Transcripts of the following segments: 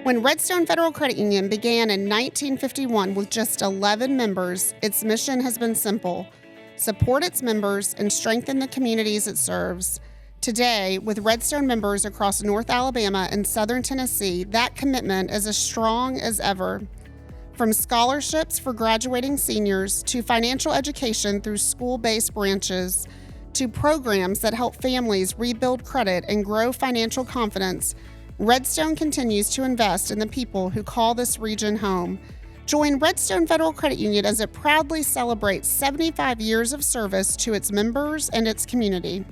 When Redstone Federal Credit Union began in 1951 with just 11 members, its mission has been simple: support its members and strengthen the communities it serves. Today, with Redstone members across North Alabama and Southern Tennessee, that commitment is as strong as ever. From scholarships for graduating seniors to financial education through school-based branches to programs that help families rebuild credit and grow financial confidence, Redstone continues to invest in the people who call this region home. Join Redstone Federal Credit Union as it proudly celebrates 75 years of service to its members and its community.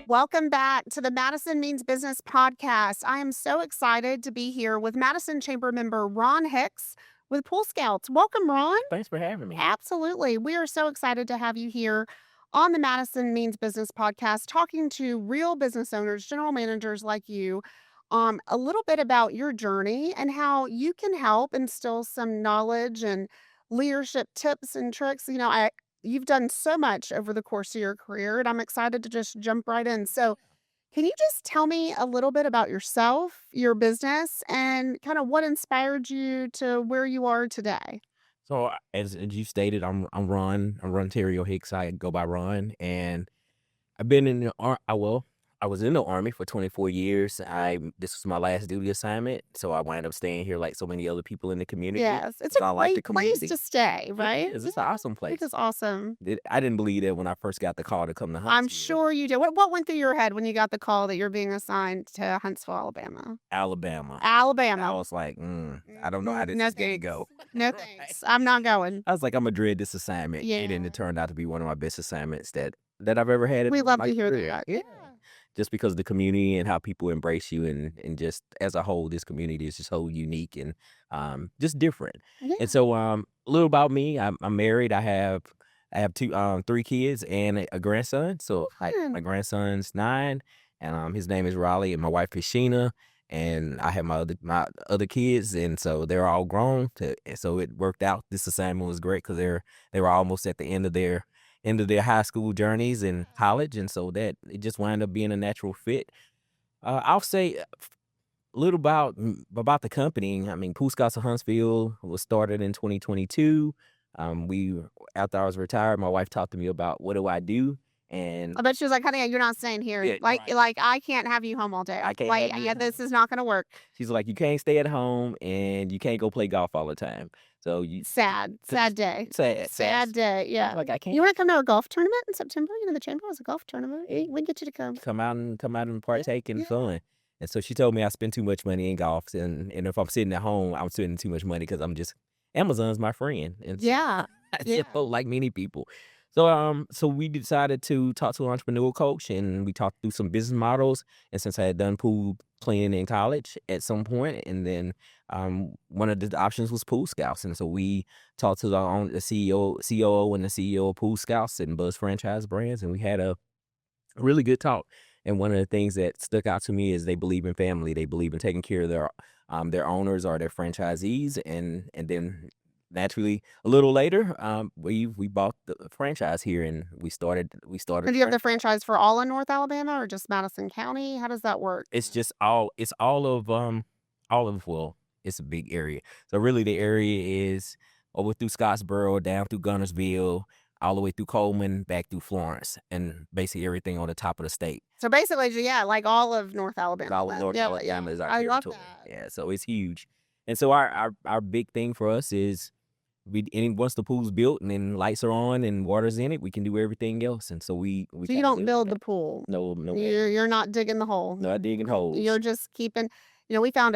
Welcome back to the Madison Means Business podcast. I am so excited to be here with Madison Chamber member Ron Hicks with Pool Scouts. Welcome, Ron. Thanks for having me. Absolutely. We are so excited to have you here on the Madison Means Business podcast, talking to real business owners, general managers like you, a little bit about your journey and how you can help instill some knowledge and leadership tips and tricks. You've done so much over the course of your career, and I'm excited to just jump right in. So, can you just tell me a little bit about yourself, your business, and kind of what inspired you to where you are today? So as you stated, I'm Ron. I'm Rontario Hicks. I go by Ron, and I've been in the I was in the Army for 24 years. This was my last duty assignment, so I wound up staying here like so many other people in the community. Yes, it's So a I like the great place community. to stay, right? It's an awesome It place. is awesome. I didn't believe that when I first got the call to come to I'm Huntsville, sure you did. What went through your head when you got the call that you're being assigned to Huntsville, Alabama? Alabama. I Alabama. was like, I don't know how this No is going to thanks. go. No thanks. I'm not going. I was like, I'm going to dread this assignment. Yeah. And then it turned out to be one of my best assignments that I've ever had. We in love my to hear career. that. Yeah. Just because of the community and how people embrace you and just as a whole, this community is just so unique and just different. Yeah. And so a little about me, I'm married. I have three kids and a grandson. So my grandson's 9 and his name is Raleigh, and my wife is Sheena, and I have my other kids, and so they're all grown. So it worked out. This assignment was great because they were almost at the end of their high school journeys and college, and so that it just wound up being a natural fit. I'll say a little about the company. I mean, Pool Scouts of Huntsville was started in 2022. After I was retired, my wife talked to me about what do I do, and I bet she was like, honey, you're not staying here. Yeah, like right. I can't have you home all day. I can't Like, have you yeah, home. this is not going to work. She's like, you can't stay at home and you can't go play golf all the time. So Sad day. sad Day. Yeah. Like I can't You want to come to a golf tournament in September? The chamber has a golf tournament. We can get you to come. come out and partake in Yeah. fun. And so she told me I spend too much money in golf, and if I'm sitting at home, I'm spending too much money because Amazon's my friend. And so Yeah. I just felt like many people. So we decided to talk to an entrepreneur coach, and we talked through some business models. And since I had done pool cleaning in college at some point, and then one of the options was Pool Scouts, and so we talked to the COO and the CEO of Pool Scouts and Buzz Franchise Brands, and we had a really good talk. And one of the things that stuck out to me is they believe in family. They believe in taking care of their owners or their franchisees, and then naturally a little later, we bought the franchise here, and we started. And do you have the franchise for all in North Alabama or just Madison County? How does that work? It's just all of well, it's a big area. So really the area is over through Scottsboro, down through Gunnersville, all the way through Coleman, back through Florence, and basically everything on the top of the state. So basically, yeah, like all of North Alabama. All of North Alabama is our I love territory. that. Yeah, so it's huge. And so our big thing for us is once the pool's built and then lights are on and water's in it, we can do everything else. And so we So you don't build the pool. No. You're not digging the hole. Not digging holes. You're just keeping. We found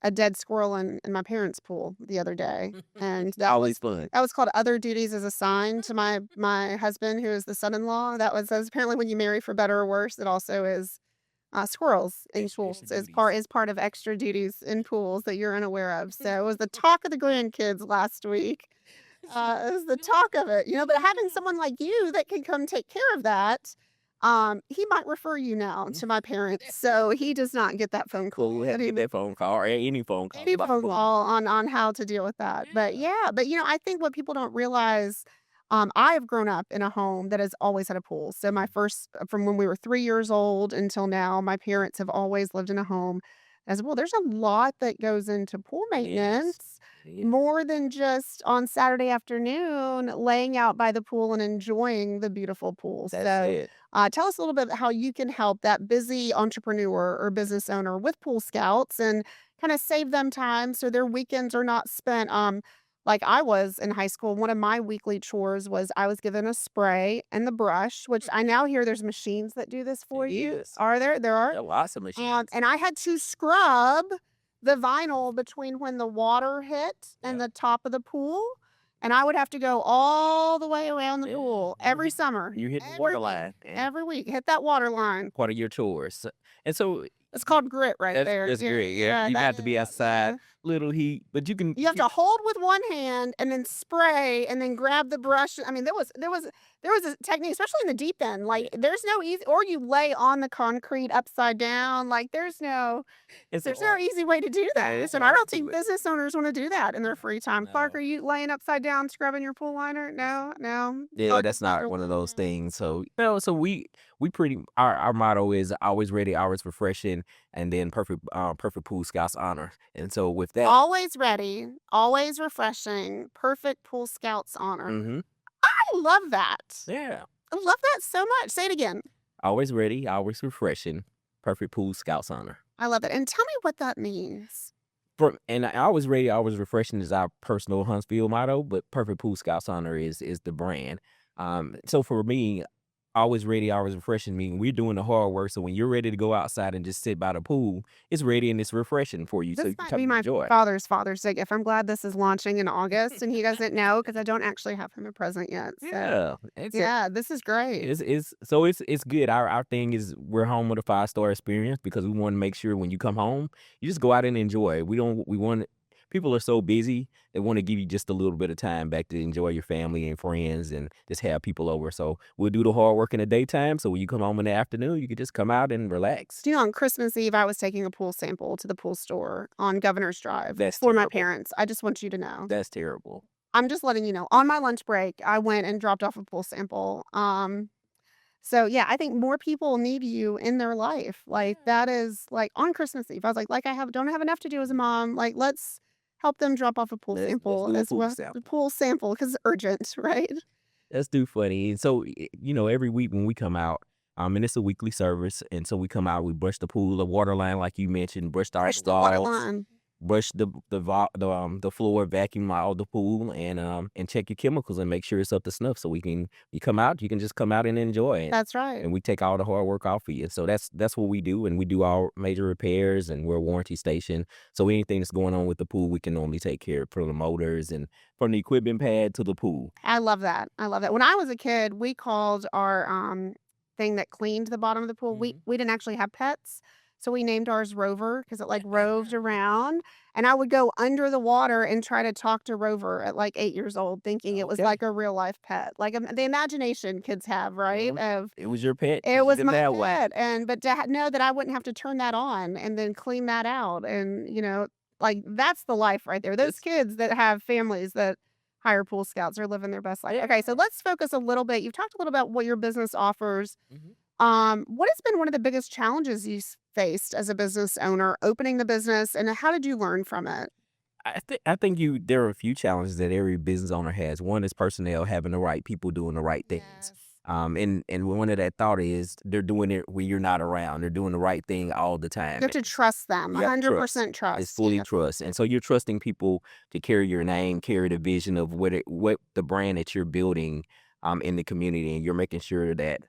a dead squirrel in my parents' pool the other day, and always fun. that was called Other Duties as Assigned to my husband, who is the son-in-law. That was apparently when you marry for better or worse. It also is squirrels in pools Extra is part of extra duties in pools that you're unaware of. So it was the talk of the grandkids last week. It was the talk of it, but having someone like you that can come take care of that, he might refer you now to my parents, so he does not get that phone call. We'll have to get that phone call or any phone call. Any phone call on how to deal with that. But I think what people don't realize I have grown up in a home that has always had a pool. So my first, from when we were 3 years old until now, my parents have always lived in a home as well. There's a lot that goes into pool Yes. maintenance, Yeah. more than just on Saturday afternoon laying out by the pool and enjoying the beautiful pool. That's So, it. tell us a little bit how you can help that busy entrepreneur or business owner with Pool Scouts and kind of save them time so their weekends are not spent. Like I was in high school, one of my weekly chores was I was given a spray and the brush, which I now hear there's machines that do this for It you. is. Are there? There are. There are lots of machines. And I had to scrub the vinyl between when the water hit and Yep. the top of the pool. And I would have to go all the way around the Yeah. pool You every hit summer. you hit the Every water week. line. Yeah. Every week. Hit that water line. Part of your chores. And so It's called grit right there. that's Yeah, great. Yeah. You that have to be is, outside, yeah. little heat, but you can You have to hold with one hand and then spray and then grab the brush. I mean, there was a technique, especially in the deep end. Like there's no easy, or you lay on the concrete upside down. Like it's there's no easy way to do that. And I art don't to think it. business owners want to do that in their free time. Clark, No. are you laying upside down scrubbing your pool liner? No, no. Yeah, Clark that's is not not one of those really- things. So so we pretty our motto is always ready, always refreshing, and then perfect pool scouts honor. And so with that, Always ready, always refreshing, perfect Pool Scouts honor. hmm I love that. yeah, I love that so much. Say it again. always ready, always refreshing, perfect pool scouts honor. I love it. And tell me what that means. And I always ready, always refreshing is our personal Huntsville motto, but perfect pool scouts honor is the brand. So for me, always ready, always refreshing mean we're doing the hard work. So when you're ready to go outside and just sit by the pool, it's ready and it's refreshing for you. So This you can might come be and my enjoy. Father's Day gift. I'm glad this is launching in August and he doesn't know because I don't actually have him a present yet. So Yeah, it's yeah, this is great. it's good. Our thing is we're home with a 5-star experience because we want to make sure when you come home, you just go out and enjoy. We want people are so busy, they want to give you just a little bit of time back to enjoy your family and friends and just have people over. So we'll do the hard work in the daytime. So when you come home in the afternoon, you can just come out and relax. Do you know, on Christmas Eve, I was taking a pool sample to the pool store on Governor's Drive That's for my terrible. parents. I just want you to know. That's terrible. I'm just letting you know. On my lunch break, I went and dropped off a pool sample. So yeah, I think more people need you in their life. Like that is like on Christmas Eve. I was like I don't have enough to do as a mom. Like let's help them drop off a pool Let's sample do a as pool well. sample. The pool sample because it's urgent, right? Let's do funny. And so, every week when we come out, and it's a weekly service, and so we come out, we brush the pool, the water line, like you mentioned, brush the Push the water exhausts, line. brush the floor, vacuum out the pool, and check your chemicals and make sure it's up to snuff. So you come out, you can just come out and enjoy it. That's right. And we take all the hard work off for you. So that's what we do, and we do all major repairs, and we're a warranty station. So anything that's going on with the pool, we can normally take care of, from the motors and from the equipment pad to the pool. I love that. I love that. When I was a kid, we called our thing that cleaned the bottom of the pool. We didn't actually have pets. So we named ours Rover because it like roved around. And I would go under the water and try to talk to Rover at like 8 years old, thinking it was Okay. like a real life pet. Like the imagination kids have, right? Of It was your pet. it was Did my that way. pet. And but to know that I wouldn't have to turn that on and then clean that out. And like that's the life right there. Those It's- kids that have families that hire pool scouts are living their best life. Okay, so let's focus a little bit. You've talked a little about what your business offers. Mhm. What has been one of the biggest challenges you faced as a business owner opening the business, and how did you learn from it? I think there are a few challenges that every business owner has. One is personnel, having the right people doing the right things. And one of that thought is they're doing it when you're not around. They're doing the right thing all the time. You have to trust them. You have to 100% trust. It's fully Yeah. trust. And so you're trusting people to carry your name, carry the vision of what the brand that you're building in the community. And you're making sure that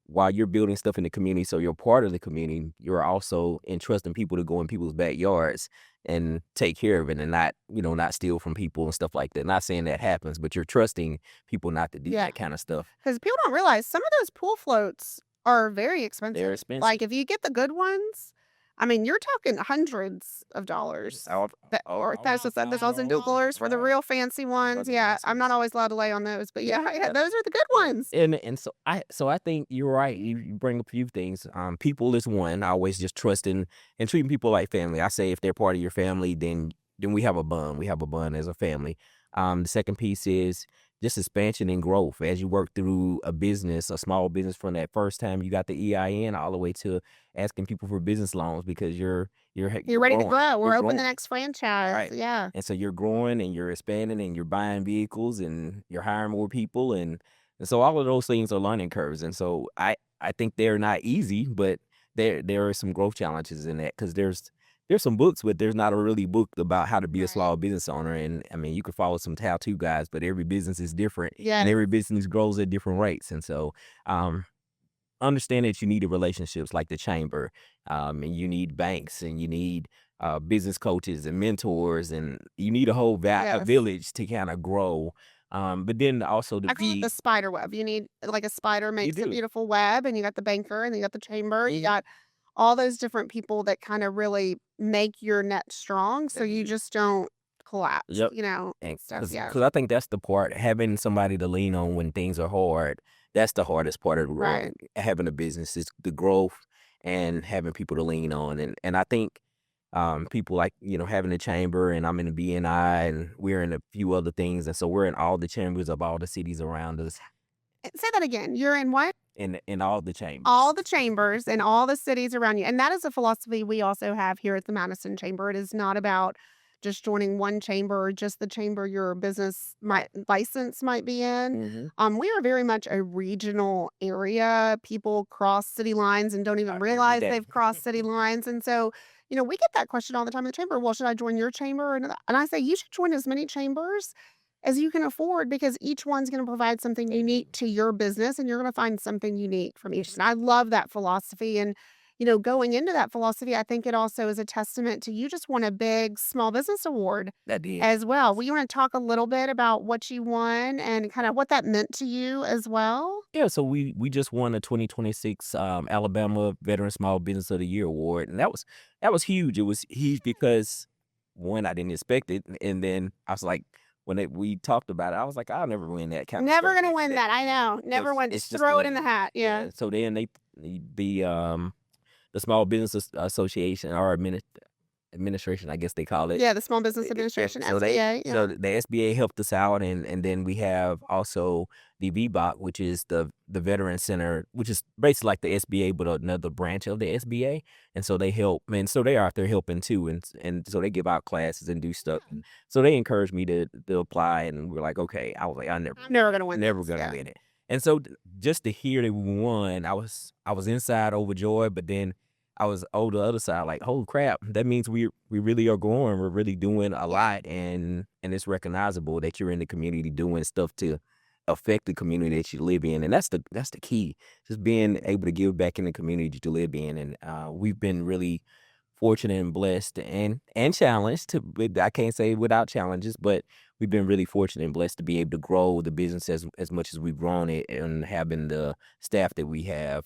while you're building stuff in the community, so you're part of the community, you're also entrusting people to go in people's backyards and take care of it and not steal from people and stuff like that. Not saying that happens, but you're trusting people not to do Yeah. that kind of stuff. Because people don't realize some of those pool floats are very expensive. They're expensive. Like if you get the good ones, I mean, you're talking hundreds of dollars. Or $1,000 for the real fancy ones. Yeah, I'm not always allowed to lay on those, but yeah, those are the good ones. And so I think you're right. You bring up a few things. People is one. I always just trusting and treating people like family. I say if they're part of your family, then we have a bond. We have a bond as a family. The second piece is just expansion and growth as you work through a small business, from that first time you got the EIN all the way to asking people for business loans because you're ready to growing. grow. We're You're opening the growing. next franchise. Right. Yeah. And so you're growing and you're expanding and you're buying vehicles and you're hiring more people, and so all of those things are learning curves. And so I think they're not easy, but there are some growth challenges in that, because there's some books, but there's not a really book about how to be a Right. small business owner. And I mean, you can follow some how-to guys, but every business is different, and Yes. every business grows at different rates. And so understand that you need relationships like the chamber, and you need banks, and you need business coaches and mentors, and you need a whole a Yes. village to kind of grow. But then also to I call it be the spider web. You need, like, a spider you makes a do. beautiful web, and you got the banker, and you got the chamber, you got all those different people that kind of really make your net strong, so you just don't collapse, Yep. and And stuff. Yeah. because I think that's the part, having somebody to lean on when things are hard. That's the hardest part of the growth. Right. Having a business is the growth, and having people to lean on. And I think people like, having the chamber, and I'm in the BNI, and we're in a few other things, and so we're in all the chambers of all the cities around us, Say that again. You're in what? in all the chambers. All the chambers in all the cities around you. And that is a philosophy we also have here at the Madison Chamber. It is not about just joining one chamber or just the chamber your business license might be in. We are very much a regional area. People cross city lines and don't even realize they've crossed city lines. And so, we get that question all the time in the chamber. Well, should I join your chamber? And I say you should join as many chambers as you can afford, because each one's going to provide something unique to your business, and you're going to find something unique from each. And I love that philosophy. And, going into that philosophy, I think it also is a testament to, you just won a big small business award That did. as well. We want to talk a little bit about what you won and kind of what that meant to you as well. Yeah, so we just won the 2026 Alabama Veteran Small Business of the Year award, and that was huge. It was huge because, one, I didn't expect it, and then I was like, when we talked about it, I was like, I'll never win that kind of Never stuff. going to win that. I know. Never win. It's Just just throw it the in the hat. Yeah. So then the Small Business Association, or administration, I guess they call it. Yeah. The Small Business Administration, So SBA. so the SBA helped us out, and then we have also the VBOC, which is the Veteran Center, which is basically like the SBA but another branch of the SBA. And so they help, and so they are out there helping too, and so they give out classes and do stuff. Yeah. So they encouraged me to apply, and we're like, okay. I was like, I'm never going to win. never gonna win it. And so just to hear that we won, I was inside overjoyed, but then I was on the other side like, holy crap, that means we really are growing. We're really doing a lot, and it's recognizable that you're in the community doing stuff to affect the community that you live in. And that's the key, just being able to give back in the community you live in. And we've been really fortunate and blessed, and challenged. I can't say without challenges, but we've been really fortunate and blessed to be able to grow the business as much as we've grown it, and having the staff that we have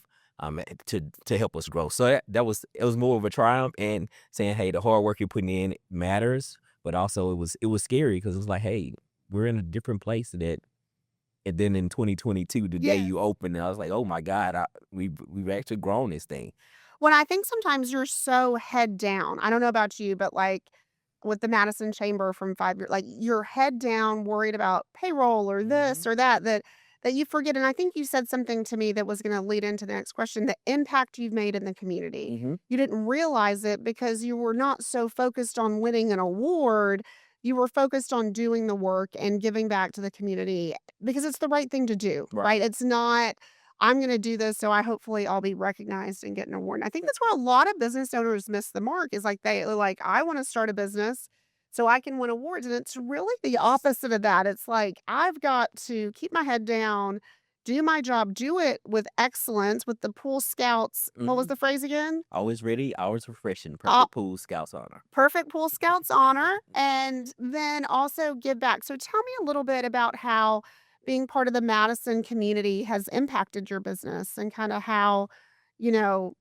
to help us grow. So it was more of a triumph, and saying, hey, the hard work you're putting in matters, but also it was scary, because it was like, hey, we're in a different place that. And then in 2022, the day you opened, I was like, oh my God, we've actually grown this thing. When I think sometimes you're so head down. I don't know about you, but like with the Madison Chamber from 5 years, like you're head down, worried about payroll or this or that you forget. And I think you said something to me that was going to lead into the next question: the impact you've made in the community. You didn't realize it because you were not so focused on winning an award. You were focused on doing the work and giving back to the community, because it's the right thing to do, right? It's not, I'm going to do this, so hopefully I'll be recognized and get an award. And I think that's where a lot of business owners miss the mark, is like they're like, I want to start a business so I can win awards. And it's really the opposite of that. It's like, I've got to keep my head down, do my job, do it with excellence, with the Pool Scouts. What was the phrase again? Always ready, always refreshing. Perfect Pool Scouts honor. Perfect Pool Scouts honor. And then also give back. So tell me a little bit about how being part of the Madison community has impacted your business, and kind of how, you know,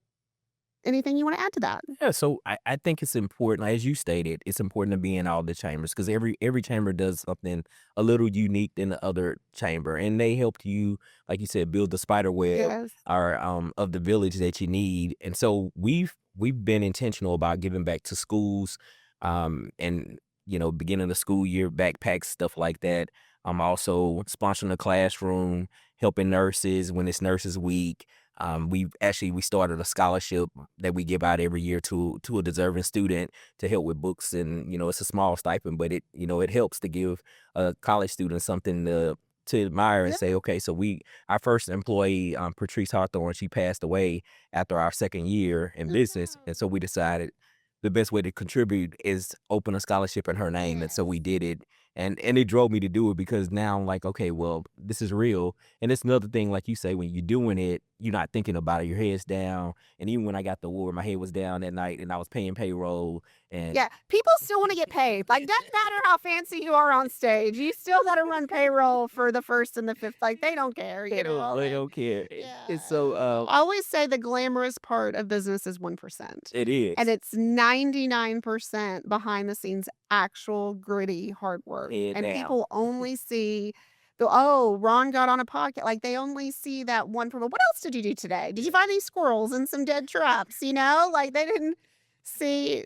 anything you want to add to that. Yeah, so I think it's important, as you stated, it's important to be in all the chambers, because every chamber does something a little unique than the other chamber, and they help you, like you said, build the spider web Yes. or of the village that you need. And so we've been intentional about giving back to schools, and beginning of the school year, backpacks, stuff like that. I'm also sponsoring a classroom, helping nurses when it's Nurses Week. We started a scholarship that we give out every year to a deserving student to help with books, and it's a small stipend, but it helps to give a college student something to admire and Yeah. say, okay, so our first employee, Patrice Hawthorne, she passed away after our second year in business, and so we decided the best way to contribute is open a scholarship in her name, and so we did it. And it drove me to do it because now I'm like, okay, well, this is real. And it's another thing, like you say, when you're doing it, you're not thinking about it. Your head's down. And even when I got the award, my head was down that night, and I was paying payroll. And Yeah, people still want to get paid. Like, doesn't matter how fancy you are on stage, you still got to run payroll for the first and the fifth. Like, they don't care. they don't care. Yeah. And so I always say the glamorous part of business is 1%. it is. And it's 99% behind the scenes, actual gritty hard work. Head And down. people only see Ron got on a podcast. Like, they only see that one from, what else did you do today? Did you find any squirrels and some dead traps? Like, they didn't see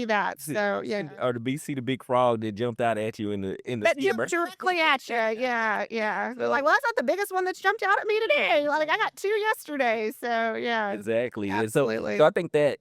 that. So yeah. Or see the big frog that jumped out at you in the That jumped directly at you. Yeah. They're like, well, that's not the biggest one that's jumped out at me today. Like, I got 2 yesterday. So yeah. Exactly. Absolutely. And so I think that,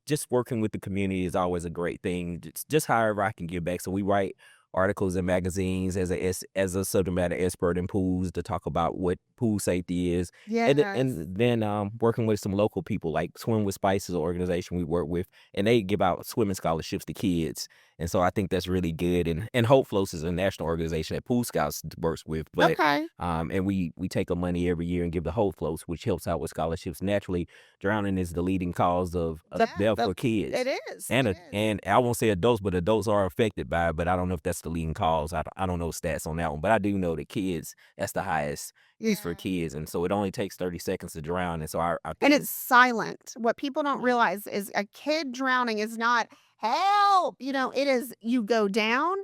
just working with the community is always a great thing. Just however I can give back. So we write articles in magazines as a subject matter expert in pools to talk about what pool safety is. Yes. And then working with some local people like Swim with Spice is an organization we work with, and they give out swimming scholarships to kids. And so I think that's really good. And Hope Floats is a national organization that Pool Scouts works with. But Okay. and we take the money every year and give the Hope Floats, which helps out with scholarships. Naturally, drowning is the leading cause of death for kids. It is. And I won't say adults, but adults are affected by it. But I don't know if that's the leading cause. I don't know stats on that one. But I do know that kids, that's the highest use for kids. And so it only takes 30 seconds to drown. And so I And think it's silent. What people don't realize is a kid drowning is not help. It is you go down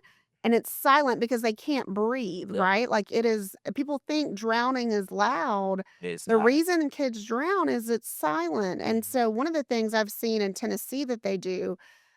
and it's silent because they can't breathe, Yeah. right? Like, it is, people think drowning is loud. it's The not. reason kids drown is it's silent. And so one of the things I've seen in Tennessee that they do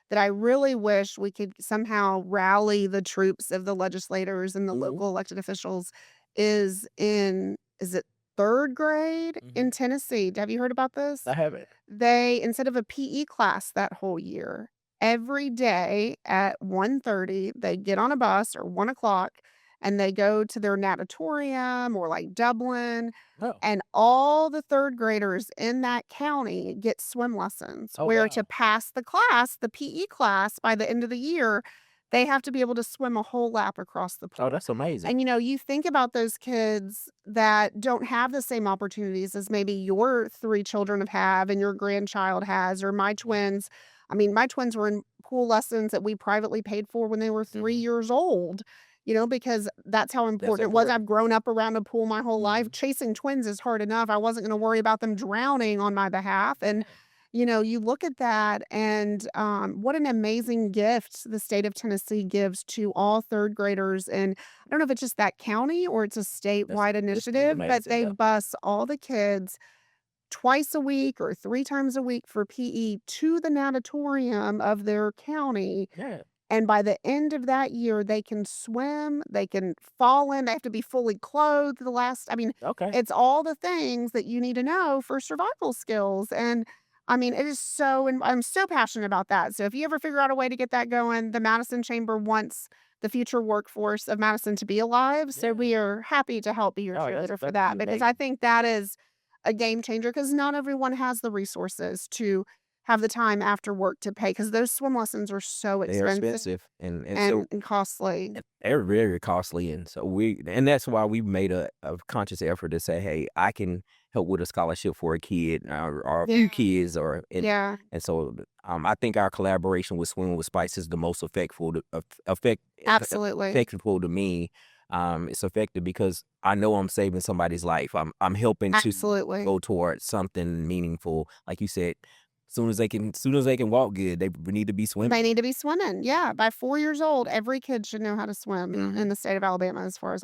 that I really wish we could somehow rally the troops of the legislators and the Mhm. local elected officials is it third grade in Tennessee? Have you heard about this? I haven't. They, instead of a PE class that whole year, every day at 1:30, they get on a bus or 1 o'clock and they go to their natatorium or like Dublin, Oh. and all the third graders in that county get swim lessons Oh, where wow. to pass the class, the PE class, by the end of the year, they have to be able to swim a whole lap across the pool. Oh, that's amazing. And you think about those kids that don't have the same opportunities as maybe your 3 children have and your grandchild has, or my twins. I mean, my twins were in pool lessons that we privately paid for when they were 3 years old, because that's how important it was. important. I've grown up around a pool my whole life. Chasing twins is hard enough. I wasn't going to worry about them drowning on my behalf. And you look at that and what an amazing gift the state of Tennessee gives to all third graders. And I don't know if it's just that county or it's a statewide initiative, but amazing, they yeah. bus all the kids twice a week or 3 times a week for PE to the natatorium of their county. Yeah. And by the end of that year, they can swim, they can fall in, they have to be fully clothed Okay. it's all the things that you need to know for survival skills. And it is and I'm so passionate about that. So if you ever figure out a way to get that going, the Madison Chamber wants the future workforce of Madison to be alive. So we are happy to help be your Oh, that's- cheerleader for that's that, because amazing. I think that is a game changer, because not everyone has the resources to have the time after work to pay, because those swim lessons are so They are expensive expensive and and costly. they're very costly. And so that's why we made a conscious effort to say, hey, I can help with a scholarship for a kid or a few kids Yeah, and so I think our collaboration with Swim with Spice is the most absolutely. effective to me. It's effective because I know I'm saving somebody's life. I'm helping to Absolutely. go towards something meaningful. Like you said, soon as they can walk good, they need to be swimming. They need to be swimming. Yeah. By 4 years old, every kid should know how to swim in the state of Alabama, as far as,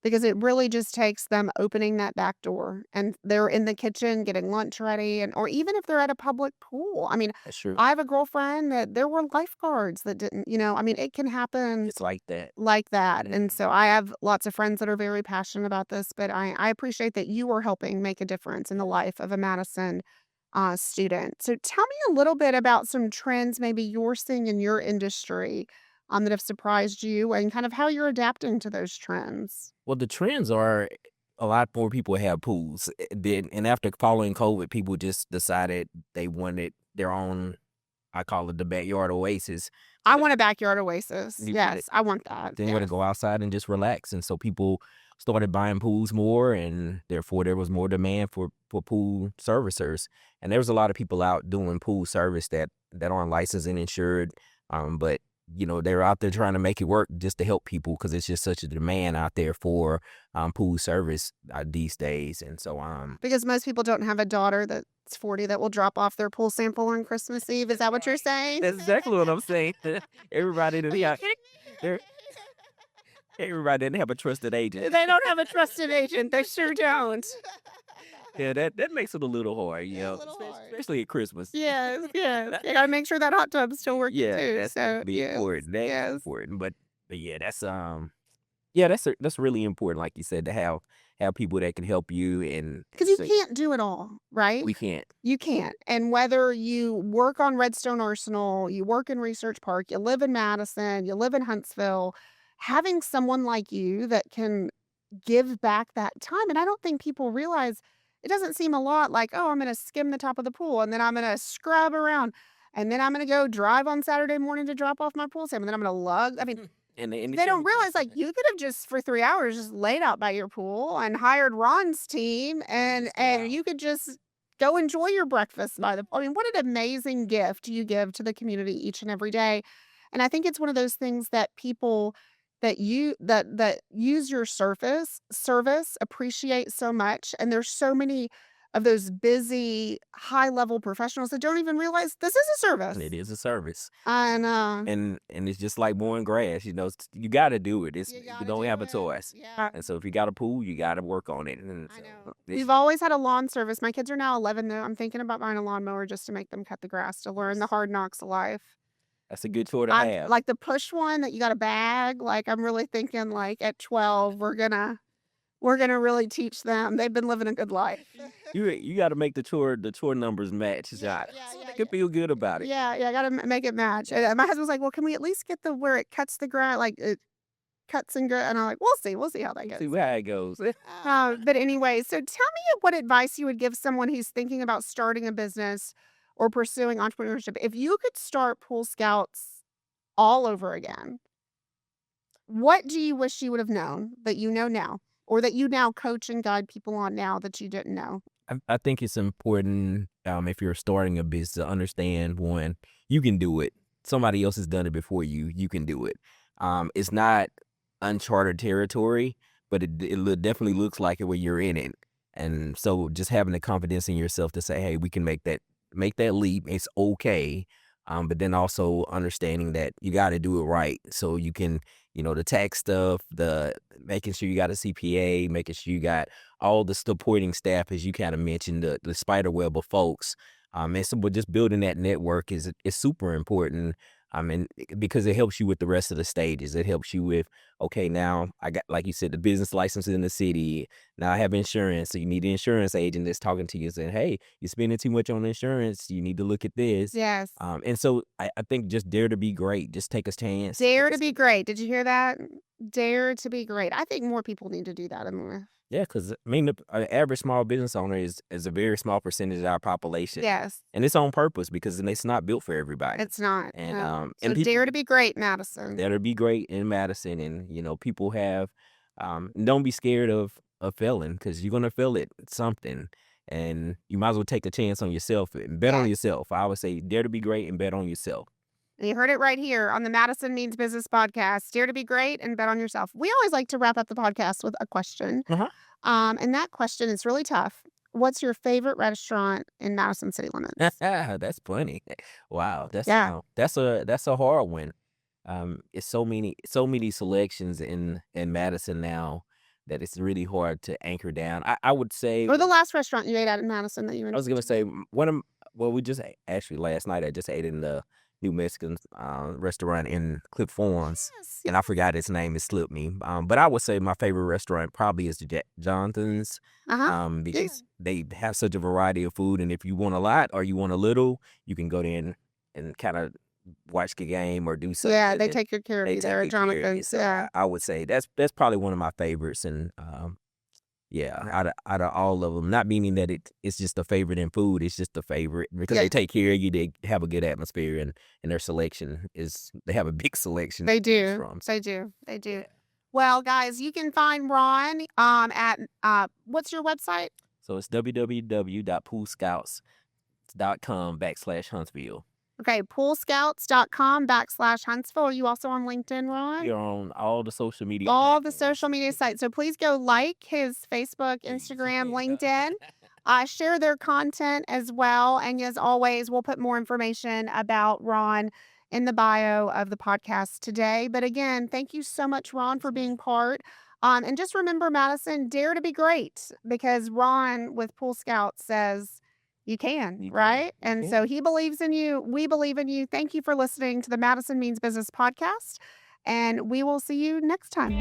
because it really just takes them opening that back door and they're in the kitchen getting lunch ready, and or even if they're at a public pool. I mean, That's true. I have a girlfriend that there were lifeguards that didn't, I mean, it can happen It's like that. like that. And so I have lots of friends that are very passionate about this, but I appreciate that you are helping make a difference in the life of a Madison student. So tell me a little bit about some trends maybe you're seeing in your industry that have surprised you and kind of how you're adapting to those trends. Well, the trends are a lot more people have pools. And after following COVID, people just decided they wanted their own, I call it the backyard oasis. I want a backyard oasis. You- Yes, I want that. Then you want to Yes. go outside and just relax. And so people started buying pools more, and therefore there was more demand for pool servicers. And there was a lot of people out doing pool service that aren't licensed and insured. But they're out there trying to make it work just to help people because it's just such a demand out there for pool service these days. And so Because most people don't have a daughter that's 40 that will drop off their pool sample on Christmas Eve. Is that what you're saying? that's exactly what I'm saying. Everybody everybody didn't have a trusted agent. They don't have a trusted agent. They sure don't. Yeah, that makes it a little hard, Yeah, a little hard. especially at Christmas. Yes, yes. You gotta make sure that hot tub's still working Yeah, too. that's So be yes, important. That's yes. important. But yeah, that's really important, like you said, to have people that can help you. And Because you so can't do it all, right? we can't. You can't. And whether you work on Redstone Arsenal, you work in Research Park, you live in Madison, you live in Huntsville, having someone like you that can give back that time. And I don't think people realize it doesn't seem a lot like, oh, I'm going to skim the top of the pool and then I'm going to scrub around and then I'm going to go drive on Saturday morning to drop off my pool sample and then I'm going to lug. I mean, And they don't realize like you could have just for 3 hours just laid out by your pool and hired Ron's team and you could just go enjoy your breakfast by the I mean, what an amazing gift you give to the community each and every day. And I think it's one of those things that people that use your service appreciate so much. And there's so many of those busy high level professionals that don't even realize this is a service. it is a service. And And it's just like mowing grass, you got to do it. you You gotta don't do have a it. choice. Yeah. And so if you got a pool, you got to work on it. And I so know. it's- We've always had a lawn service. My kids are now 11 though. I'm thinking about buying a lawnmower just to make them cut the grass to learn the hard knocks of life. that's a good chore to I'm have. like the push one that you got a bag. Like I'm really thinking like at 12 we're gonna really teach them. They've been living a good life. You got to make the chore numbers match, Yeah, John. yeah, So yeah, they can feel good about it. Yeah, I gotta make it match. And my husband's like, well, can we at least get the where it cuts the grass, like it cuts and grass? And I'm like, we'll see how that See goes. how it goes. But anyway, so tell me what advice you would give someone who's thinking about starting a business or pursuing entrepreneurship. If you could start Pool Scouts all over again, what do you wish you would have known that you know now, or that you now coach and guide people on now that you didn't know? I think it's important if you're starting a business to understand, one, you can do it. Somebody else has done it before you. You can do it. It's not uncharted territory, but it definitely looks like it when you're in it. And so just having the confidence in yourself to say, hey, we can make that leap. It's okay. But then also understanding that you got to do it right. So you can, the tax stuff, the making sure you got a CPA, making sure you got all the supporting staff, as you kind of mentioned, the spider web of folks. And so, but just building that network is super important. And because it helps you with the rest of the stages. It helps you with, okay, now I got, like you said, the business license in the city. Now I have insurance. So you need an insurance agent that's talking to you saying, hey, you're spending too much on insurance. You need to look at this. Yes. And so I think just dare to be great. Just take a chance. Dare to be great. Did you hear that? Dare to be great. I think more people need to do that. Yeah, because the average small business owner is a very small percentage of our population. Yes. And it's on purpose because it's not built for everybody. It's not. And no. So and people dare to be great, Madison. dare to be great in Madison, and people have don't be scared of failing, because you're gonna fail at something, and you might as well take a chance on yourself and bet on Yes. yourself. I would say dare to be great and bet on yourself. And you heard it right here on the Madison Means Business podcast. Dare to be great and bet on yourself. We always like to wrap up the podcast with a question. Uh-huh. And that question is really tough. What's your favorite restaurant in Madison city limits? That's funny. Wow, Yeah. that's a hard one. It's so many selections in Madison now that it's really hard to anchor down. I would say, Or the last restaurant you ate at in Madison that you I was mentioned. gonna say we just actually last night I just ate in the New Mexican restaurant in Cliff Farms, Yes, and I forgot its name. It slipped me. But I would say my favorite restaurant probably is the Jonathan's. Because they have such a variety of food, and if you want a lot or you want a little, you can go there and kind of watch the game or do something. Yeah, they take good care of They you take there at good care of you. Jonathan's. So Yeah. I would say that's probably one of my favorites, and yeah, out of all of them, not meaning that it's just a favorite in food. It's just a favorite because Yeah. they take care of you. They have a good atmosphere, and their selection they have a big selection. They to choose do. from. They do. They do. Well, guys, you can find Ron at what's your website? So it's www.poolscouts.com/Huntsville. Okay, poolscouts.com/Huntsville. Are you also on LinkedIn, Ron? You're on all the social media. All the social media sites. So please go like his Facebook, Instagram, LinkedIn. Share their content as well. And as always, we'll put more information about Ron in the bio of the podcast today. But again, thank you so much, Ron, for being part. And just remember, Madison, dare to be great, because Ron with Pool Scouts says you can, right? And so he believes in you. We believe in you. Thank you for listening to the Madison Means Business podcast. And we will see you next time.